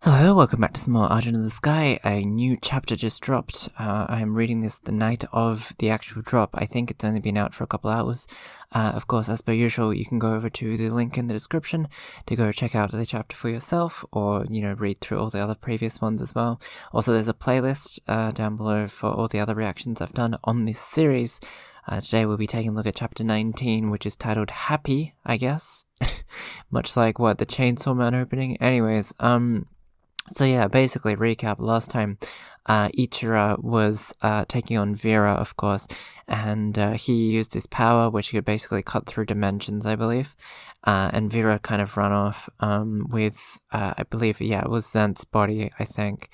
Hello, welcome back to some more Argent in the Sky. A new chapter just dropped. I am reading this the night of the actual drop. I think it's only been out for a couple hours. Of course, as per usual, you can go over to the link in the description to go check out the chapter for yourself, or, read through all the other previous ones as well. Also, there's a playlist down below for all the other reactions I've done on this series. Today we'll be taking a look at chapter 19, which is titled Happy, I guess. Much like, the Chainsaw Man opening? Anyways, So yeah, basically recap, last time Ichira was taking on Vera, of course, and he used his power, which he could basically cut through dimensions, I believe, and Vera kind of ran off with, I believe, it was Zent's body, I think,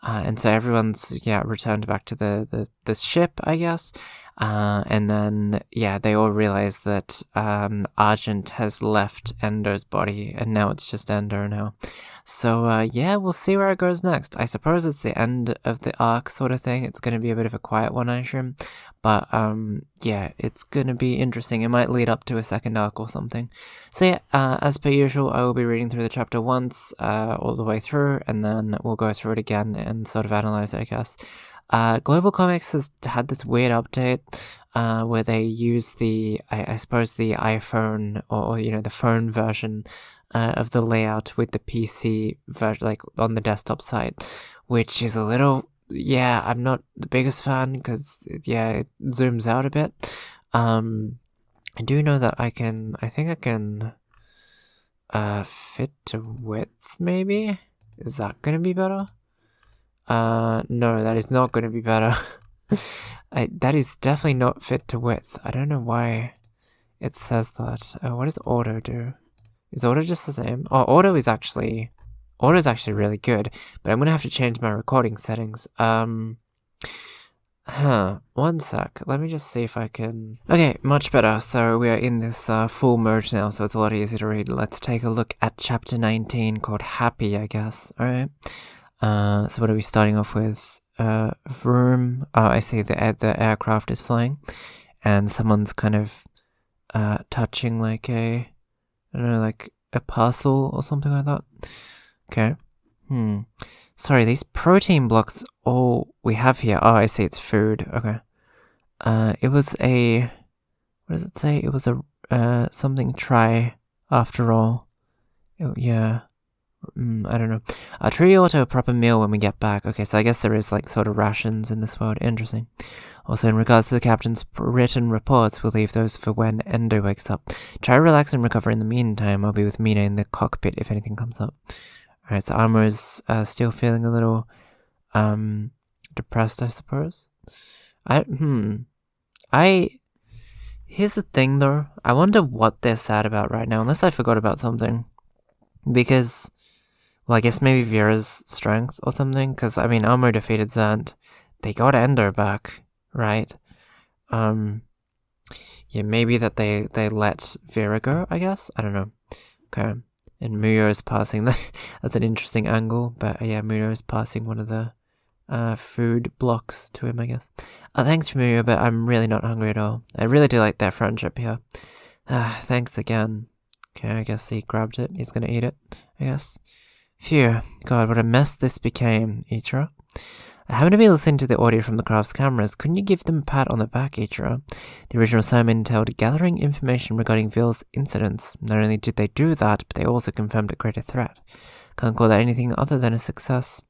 and so everyone's, returned back to the ship, I guess, and then, they all realize that Argent has left Endo's body, and now it's just Endo now. So, we'll see where it goes next. I suppose it's the end of the arc sort of thing. It's going to be a bit of a quiet one, I assume. But, it's going to be interesting. It might lead up to a second arc or something. So, as per usual, I will be reading through the chapter once, all the way through, and then we'll go through it again and sort of analyze it, I guess. Global Comics has had this weird update where they use I suppose the iPhone or the phone version of the layout with the PC version, like on the desktop side, which is a little, I'm not the biggest fan because, it zooms out a bit. I do know that I think I can fit to width, maybe? Is that gonna be better? No, that is not going to be better. That is definitely not fit to width. I don't know why it says that. What does auto do? Is auto just the same? Oh, auto is actually really good, but I'm going to have to change my recording settings. One sec. Let me just see if I can... Okay, much better. So we are in this full mode now, so it's a lot easier to read. Let's take a look at chapter 19 called Happy, I guess. Alright. So what are we starting off with? Vroom. Oh, I see the aircraft is flying, and someone's kind of touching like I don't know, like a parcel or something like that. Okay. Sorry, these protein blocks all we have here. Oh, I see, it's food. Okay. It was a... What does it say? It was a something try after all. I don't know. I'll treat you all to a proper meal when we get back. Okay, so I guess there is like sort of rations in this world. Interesting. Also, in regards to the captain's written reports, we'll leave those for when Endo wakes up. Try to relax and recover in the meantime. I'll be with Mina in the cockpit if anything comes up. Alright, so Armor is still feeling a little depressed, I suppose. Here's the thing though. I wonder what they're sad about right now, unless I forgot about something. Because... well, I guess maybe Vera's strength or something, because, I mean, Armor defeated Zant. They got Endo back, right? Maybe that they let Vera go, I guess? I don't know. Okay. And Muyo is passing. That's an interesting angle, but Muyo is passing one of the food blocks to him, I guess. Thanks, Muyo, but I'm really not hungry at all. I really do like their friendship here. Thanks again. Okay, I guess he grabbed it. He's gonna eat it, I guess. Phew, God, what a mess this became, Ichira. I happen to be listening to the audio from the craft's cameras. Couldn't you give them a pat on the back, Ichira? The original assignment entailed gathering information regarding Ville's incidents. Not only did they do that, but they also confirmed a greater threat. Can't call that anything other than a success.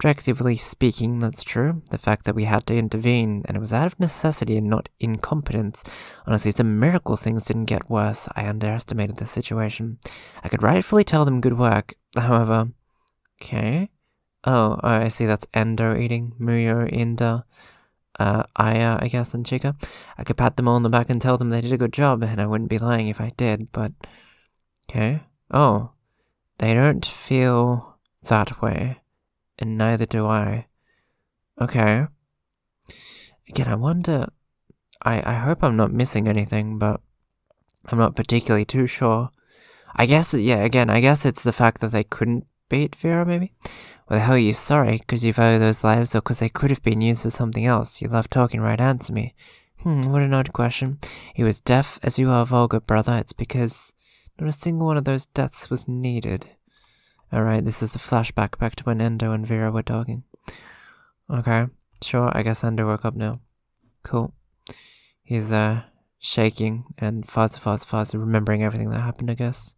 Objectively speaking, that's true. The fact that we had to intervene, and it was out of necessity and not incompetence. Honestly, it's a miracle things didn't get worse. I underestimated the situation. I could rightfully tell them good work. However... Okay. Oh, I see that's Endo eating. Muyo, Inda, Aya, I guess, and Chica. I could pat them all on the back and tell them they did a good job, and I wouldn't be lying if I did, but... Okay. Oh. They don't feel that way. And neither do I. Okay. Again, I wonder... I hope I'm not missing anything, but I'm not particularly too sure. I guess, again, I guess it's the fact that they couldn't beat Vera, maybe? Well, the hell are you sorry? Because you value those lives, or because they could have been used for something else? You love talking, right? Answer me. What an odd question. He was deaf as you are vulgar, brother. It's because not a single one of those deaths was needed. Alright, this is the flashback back to when Endo and Vera were talking. Okay, sure, I guess Endo woke up now. Cool. He's, shaking and fast, remembering everything that happened, I guess.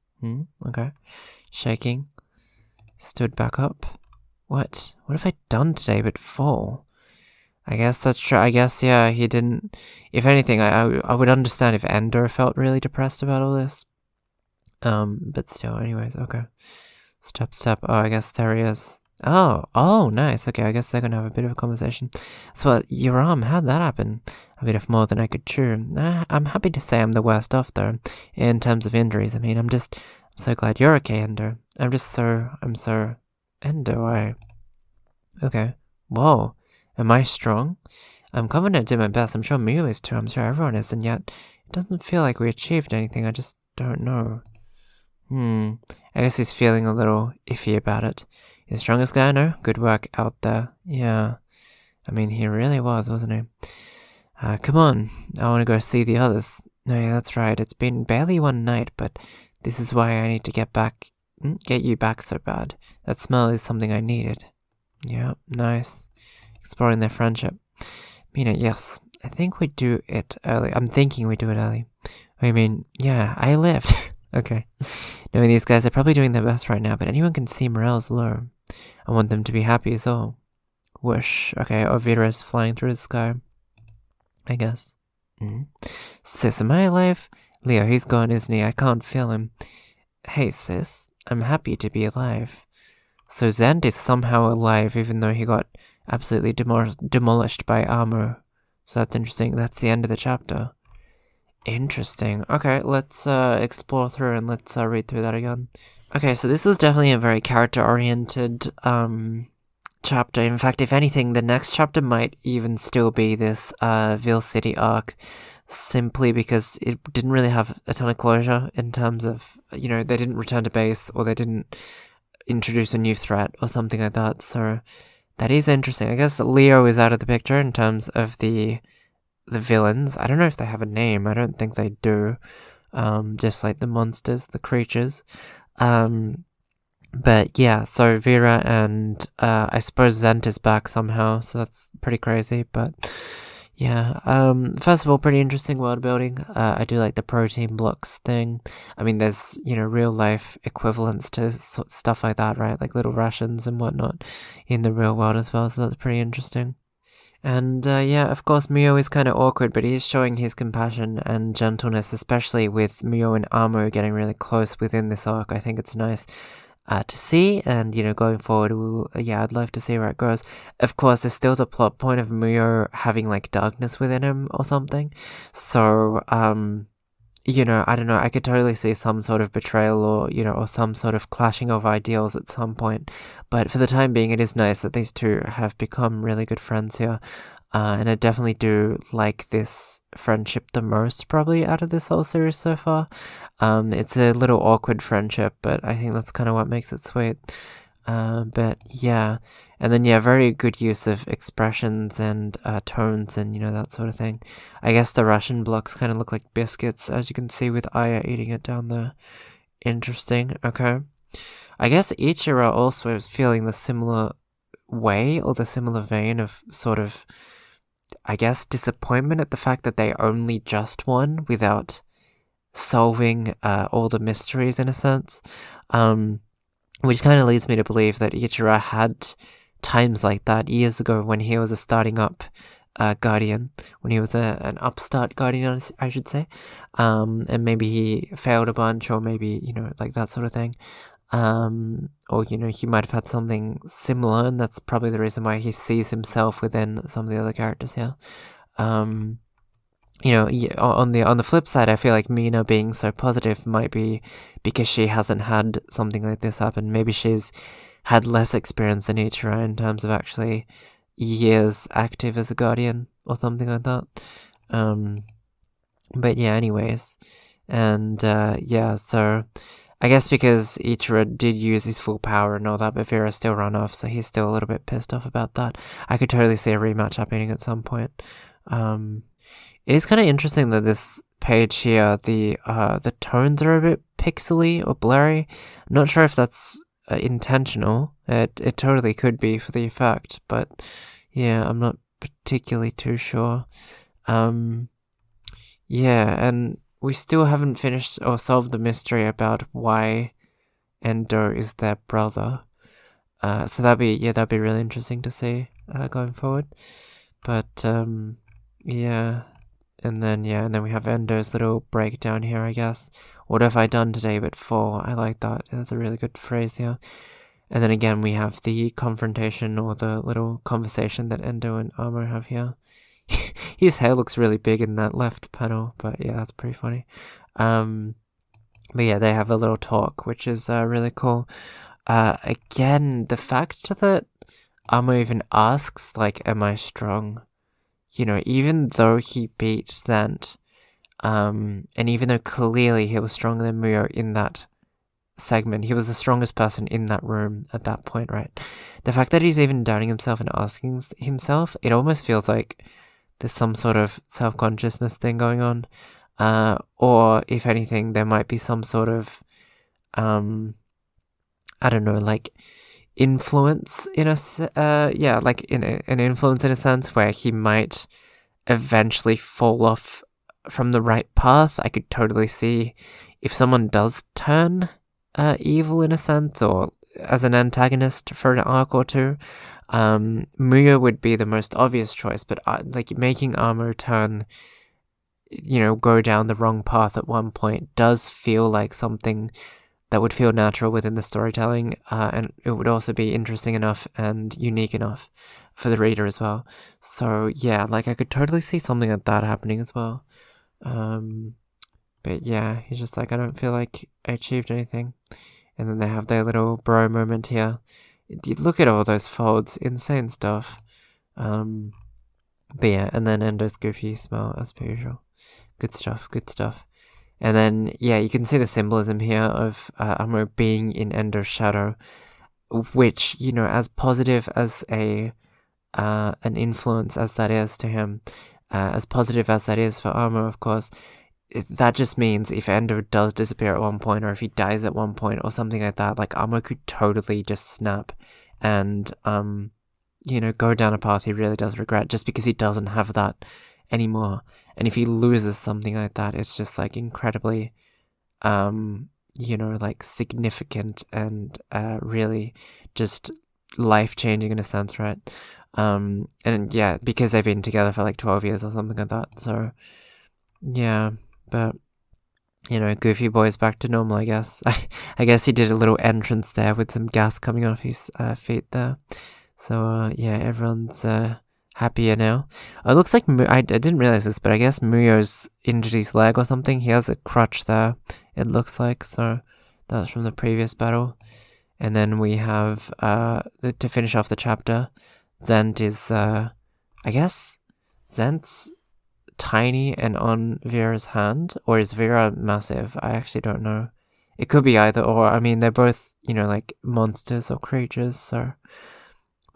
Okay. Shaking. Stood back up. What have I done today but fall? I guess that's true. I guess, yeah, he didn't... If anything, I would understand if Ender felt really depressed about all this. But still, anyways, okay. Step. Oh, I guess there he is. Oh, nice. Okay, I guess they're gonna have a bit of a conversation. So, your arm, how'd that happen? A bit of more than I could chew. I'm happy to say I'm the worst off, though, in terms of injuries. I mean, I'm so glad you're okay, Endo. I'm so... Endo, Okay. Whoa. Am I strong? I'm confident I did my best. I'm sure Miu is too. I'm sure everyone is, and yet it doesn't feel like we achieved anything. I just don't know. I guess he's feeling a little iffy about it. You're the strongest guy I know. Good work out there. Yeah. I mean, he really was, wasn't he? Come on. I want to go see the others. No, yeah, that's right. It's been barely one night, but this is why I need to get you back so bad. That smell is something I needed. Yeah, nice. Exploring their friendship. Mina, yes. I think we do it early. I'm thinking we do it early. I mean, yeah, I lived. Okay. Knowing these guys are probably doing their best right now, but anyone can see morale's low. I want them to be happy as all. Whoosh. Okay, Ovira's flying through the sky. I guess. Sis, am I alive? Leo, he's gone, isn't he? I can't feel him. Hey, sis. I'm happy to be alive. So Zend is somehow alive, even though he got absolutely demolished by armor. So that's interesting. That's the end of the chapter. Interesting. Okay, let's explore through and let's read through that again. Okay, so this is definitely a very character-oriented chapter. In fact, if anything, the next chapter might even still be this Ville City arc, simply because it didn't really have a ton of closure in terms of, you know, they didn't return to base or they didn't introduce a new threat or something like that. So that is interesting. I guess Leo is out of the picture in terms of the villains. I don't know if they have a name. I don't think they do. Just like the monsters, the creatures. But yeah, so Vera and I suppose Zent is back somehow, so that's pretty crazy. But yeah, first of all, pretty interesting world building. I do like the protein blocks thing. I mean, there's, you know, real life equivalents to stuff like that, right? Like little rations and whatnot in the real world as well, so that's pretty interesting. And yeah, of course, Mio is kind of awkward, but he's showing his compassion and gentleness, especially with Mio and Amo getting really close within this arc. I think it's nice to see, and, you know, going forward, yeah, I'd love to see where it goes. Of course, there's still the plot point of Mio having, like, darkness within him or something. So, you know, I don't know, I could totally see some sort of betrayal or, you know, or some sort of clashing of ideals at some point. But for the time being, it is nice that these two have become really good friends here. And I definitely do like this friendship the most, probably, out of this whole series so far. It's a little awkward friendship, but I think that's kind of what makes it sweet. But yeah, and then yeah, very good use of expressions and tones and, you know, that sort of thing. I guess the Russian blocks kind of look like biscuits, as you can see with Aya eating it down there. Interesting. Okay. I guess Ichiro also is feeling the similar way or the similar vein of sort of, I guess, disappointment at the fact that they only just won without solving all the mysteries, in a sense. Which kind of leads me to believe that Ichiro had times like that years ago when he was a starting up guardian, when he was an upstart guardian, I should say. And maybe he failed a bunch, or maybe, you know, like that sort of thing. Or, you know, he might have had something similar, and that's probably the reason why he sees himself within some of the other characters here. You know, on the flip side, I feel like Mina being so positive might be because she hasn't had something like this happen. Maybe she's had less experience than Ichiro in terms of actually years active as a guardian or something like that. But yeah, anyways. And yeah, so I guess because Ichiro did use his full power and all that, but Vera still ran off, so he's still a little bit pissed off about that. I could totally see a rematch happening at some point. It is kind of interesting that this page here, the tones are a bit pixely or blurry. I'm not sure if that's intentional. It totally could be for the effect, but yeah, I'm not particularly too sure. Yeah, and we still haven't finished or solved the mystery about why Endo is their brother. So that'd be really interesting to see going forward. But yeah, and then we have Endo's little breakdown here, I guess. What have I done today but fall? I like that. That's a really good phrase here. And then again, we have the confrontation or the little conversation that Endo and Amo have here. His hair looks really big in that left panel, but yeah, that's pretty funny. But yeah, they have a little talk, which is really cool. Again, the fact that Amo even asks, like, am I strong? Even though he beat Zant, and even though clearly he was stronger than Muyo in that segment, he was the strongest person in that room at that point, right? The fact that he's even doubting himself and asking himself, it almost feels like there's some sort of self-consciousness thing going on. Or if anything, there might be some sort of, I don't know, like influence in an influence in a sense where he might eventually fall off from the right path. I could totally see if someone does turn evil in a sense, or as an antagonist for an arc or two, Muyo would be the most obvious choice, but like making Amo turn, go down the wrong path at one point does feel like something that would feel natural within the storytelling, and it would also be interesting enough and unique enough for the reader as well. So yeah, like I could totally see something like that happening as well. But yeah, he's just like, I don't feel like I achieved anything. And then they have their little bro moment here. Look at all those folds, insane stuff. But yeah, and then Endo's goofy smile as per usual. Good stuff. And then, yeah, you can see the symbolism here of Amo being in Endo's shadow, which, as positive as an influence as that is to him, as positive as that is for Amo, of course, that just means if Endo does disappear at one point, or if he dies at one point, or something like that, like Amo could totally just snap and, go down a path he really does regret, just because he doesn't have that anymore. And if he loses something like that, it's just like incredibly, like significant and really just life-changing in a sense, right? And yeah, because they've been together for like 12 years or something like that. So yeah, but Goofy Boy's back to normal, I guess. I guess he did a little entrance there with some gas coming off his feet there. So yeah, everyone's happier now. It looks like I didn't realize this, but I guess Muyo's injured his leg or something. He has a crutch there, it looks like. So that's from the previous battle. And then we have to finish off the chapter, Zent is I guess Zent's tiny and on Vera's hand, or is Vera massive? I actually don't know. It could be either or. I mean, they're both, like monsters or creatures, so.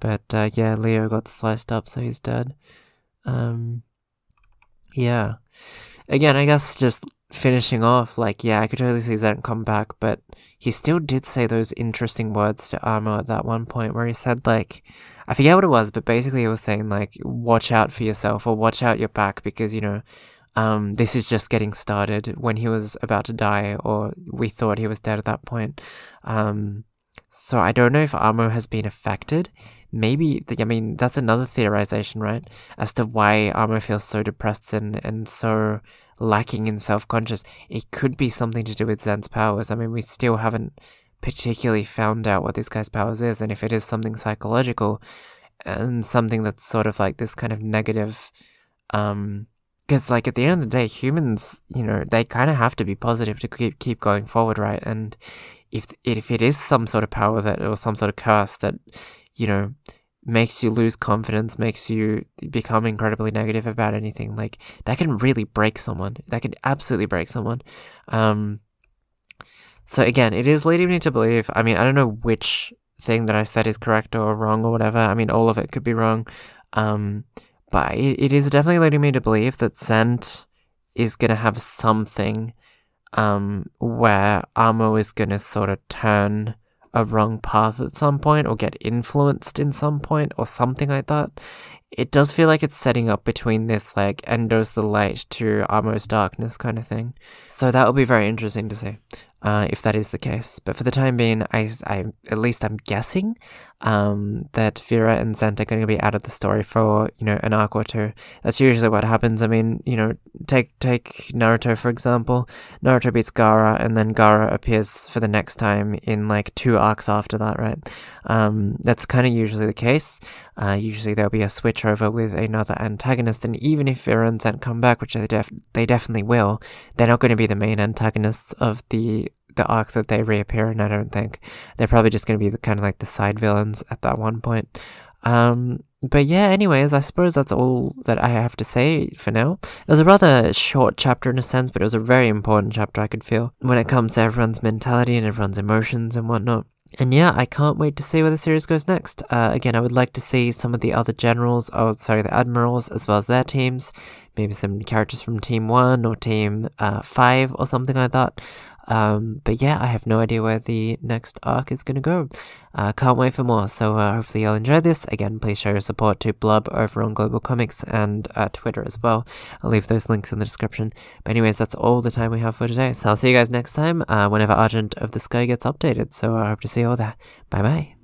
But yeah, Leo got sliced up, so he's dead. Yeah. Again, I guess just finishing off, like, yeah, I could totally see Zent come back, but he still did say those interesting words to Amo at that one point where he said, like, I forget what it was, but basically he was saying, like, watch out for yourself, or watch out your back, because, this is just getting started, when he was about to die, or we thought he was dead at that point. So I don't know if Amo has been affected. Maybe, that's another theorization, right? As to why Amo feels so depressed and so lacking in self-conscious. It could be something to do with Zen's powers. I mean, we still haven't particularly found out what this guy's powers is, and if it is something psychological and something that's sort of like this kind of negative, because like at the end of the day, humans, they kind of have to be positive to keep going forward, right? And if it is some sort of power that, or some sort of curse that, makes you lose confidence, makes you become incredibly negative about anything, like that can really break someone. That can absolutely break someone. So again, it is leading me to believe, I don't know which thing that I said is correct or wrong or whatever. All of it could be wrong. But it is definitely leading me to believe that Zent is going to have something where Amo is going to sort of turn a wrong path at some point or get influenced in some point or something like that. It does feel like it's setting up between this like Endo's the light to Amo's darkness kind of thing. So that will be very interesting to see. If that is the case. But for the time being, I at least I'm guessing that Vera and Zent are going to be out of the story for, an arc or two. That's usually what happens. I mean, take Naruto, for example. Naruto beats Gaara, and then Gaara appears for the next time in, like, 2 arcs after that, right? That's kind of usually the case. Usually there'll be a switch over with another antagonist, and even if Vera and Zent come back, which they definitely will, they're not going to be the main antagonists of the arc that they reappear in, I don't think. They're probably just going to be the kind of like the side villains at that one point. But yeah, anyways, I suppose that's all that I have to say for now. It was a rather short chapter in a sense, but it was a very important chapter, I could feel, when it comes to everyone's mentality and everyone's emotions and whatnot. And yeah, I can't wait to see where the series goes next. Again, I would like to see some of the other the admirals, as well as their teams. Maybe some characters from Team 1 or Team 5 or something like that. But yeah, I have no idea where the next arc is going to go. Can't wait for more. So hopefully you'll enjoy this. Again, please show your support to Blub over on Global Comics and Twitter as well. I'll leave those links in the description. But anyways, that's all the time we have for today. So I'll see you guys next time whenever Argent of the Sky gets updated. So I hope to see you all there. Bye bye.